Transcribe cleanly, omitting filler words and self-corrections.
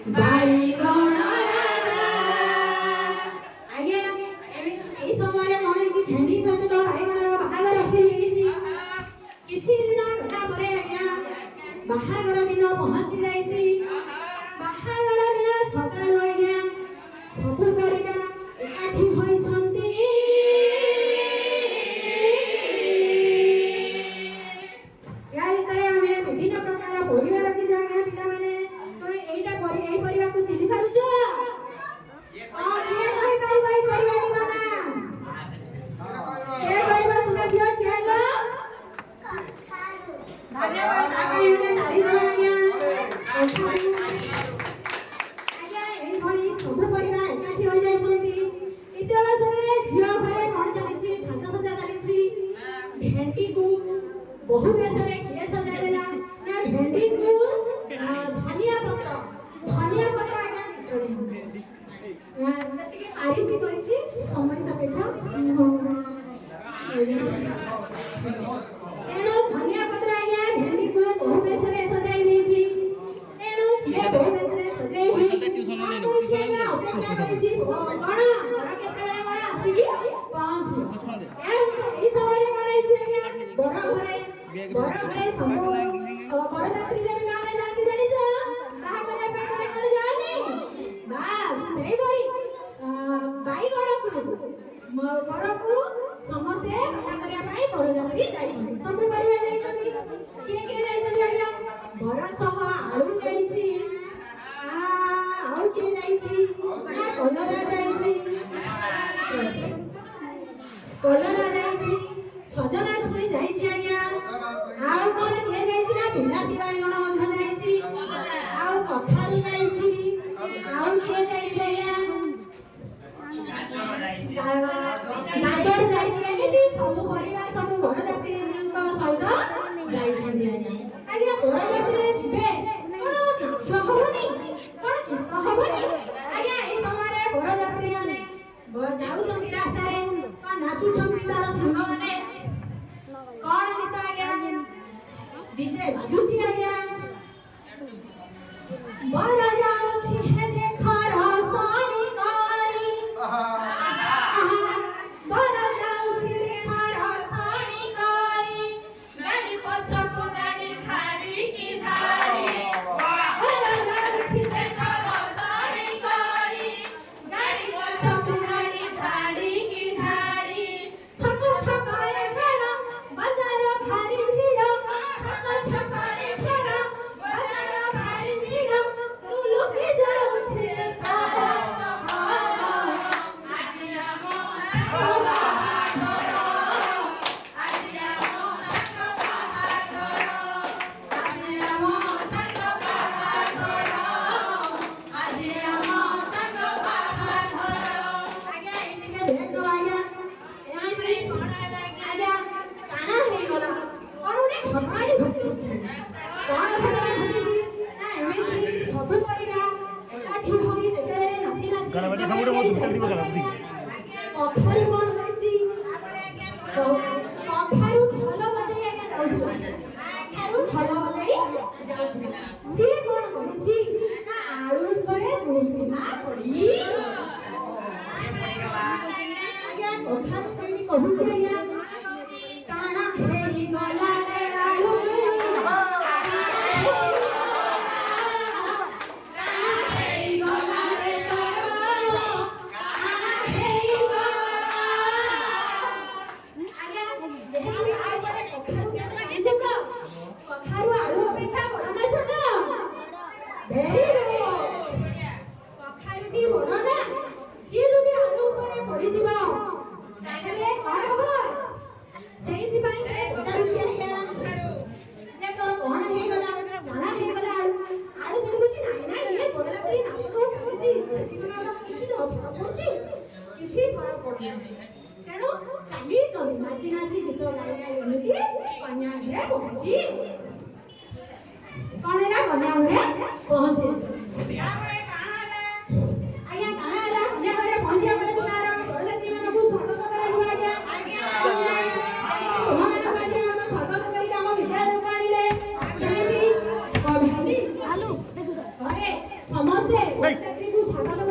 बाईगण आगे ए समय कौन है भेंडी सहित बाईगण बाहागर किछि दिन गला परे आज्ञा बाहागर दिन पहुंची जाइछि बाहागर दिन सकाळ आज्ञा सब परिवार एकाठी होइछन्ति या भितर आमे विभिन्न प्रकार परिवार की जागा पिता माने तो एटा परिवार को चिन्हि पारुछ हां ये नहीं परिवार परिवार की बना के परिवार सुना दियो क्या लो धन्यवाद आगे ये नाली दवानिया आगे इन भली सब परिवार एकाठी हो जाइछन्ति इतला सरे झियो घरे कोन चलिछि साजसज्जा चलिछि भेंडी को बहु बेसरे किए सजाय देला या भेंडी को धनिया पत्र आगे चिचड़ी जति के पारिछि करिछि समय सापेक्ष एणो धनिया पत्र आज्ञा भेंडी को बहु बेसरे सजाई देछि एणो सिए बहु बेसरे सजाई होई ट्यूशन अपेक्षा करिछि कोन बड़ा केतेबेले मला आसीकी पहुंची ए समय रे कराइछि आज्ञा बड़ा घरे संभव बड़दात्री रे नाम जानती जानि छ ताहा करे पेटरे कर जानी बस सेई बड़ी बाईगण को समस्ते कथा करिया पाई बड़दात्री जाइछन सब परिवार जाइछन के जाइछन आज्ञा बड़ा सह आलू जाइछि और के जाइछि कलरा जाइछि सजना छुरी जाइछि आज्ञा आउ कोन के जाइछि ना बिलाती बाईगण मध जाइछि आउ कखारू जाइछि आउ के जाइछि आज्ञा गाजर जाइछि एमिति सब परिवार सब बड़ जाति को सहित जाइछि आज्ञा बड़ जाति रे जिबे कोन नाच होबनी कोन गीत होबनी आज्ञा ए समय रे बड़ जाति माने जाउछन्ति रास्ता रे कोन नाचुछन्ति तार संग माने कौन गीत आज्ञा डीजे बाजुची आज्ञा बड़ा जाउछि हे देखा रसानी कारी बड़ा जाउछि देखा रसानी कारी गाड़ी पछको गाड़ी खाड़ी की धारी बड़ा जाउछि देखा रसानी कारी गाड़ी पछको गाड़ी खाड़ी की धारी छक छक रे खेला बाजार भारी भीड़ छक छक रे खेला बाजार भारी भीड़ तू लुके जाऊ छे साहस आजिया मोसा कोला आजिया मोसा आजिया मोसा आजिया मोसा आज्ञा इनके भेट दो आज्ञा यही नहीं सोना आज्ञा काना हे गला कोन उडे घटनाडी घटिछि कोन घटना घटिछि ना एमिति सब परिवार एकाठी होई जेतेबेले नाची नाची गणपति हमरे मत दुकान दिबे गणपति कथारू कोन करिछि कथारू ढोल बजाई आज्ञा जाउथला कथारू ढोल बजाई जाउथला से कोन करिछि ना आळू परे दुलना पड़ी आज्ञा कथा सेमी कहूछि आज्ञा काना हेई गला रे आळू काना हेई गला रे करो काना हेई गला आज्ञा जेही आ परे कखारू के जक कखारू आळू अपेक्षा बड़ ना छोट भेरी कखारूटी बड़ ना सी যদি आलू উপরে পড়ি দিব তাহলে কଣ হব সেইতি পাই সে পচারুছি আজ্ঞা যে তোর কোন হেই গলা কানা হেই গলা আলু ছুটি কুছি নাই নাই এ বদলাতি নাচ কো কইছি সেটি মানে কিছু হচ্ছে কিছু ফরক পড়ে তেণু চালি চলি নাচি নাচি গীত গাই গাই এমিতি কন্যা ঘরে পৌঁছি কোন এলা কন্যা ঘরে পৌঁছে आज्ञा काना हला कन्या घरे पहुंचिया ପରେ ତୁମାର ବରଯାତ୍ରୀ ମାନଙ୍କୁ ସ୍ୱାଗତ କରାଯିବ ଆଜ୍ଞା ତୁମମାନେ ଆଜି ଆମ ସ୍ୱାଗତ କରି ଆମ ବିଦ୍ୟାଳୟକୁ ଆଣିଲେ ସେମିତି କଭେଲି ଆଲୁ ଦେଖୁଛ ଘରେ ସମସ୍ତେ ଚାକିରିକୁ ସ୍ୱାଗତ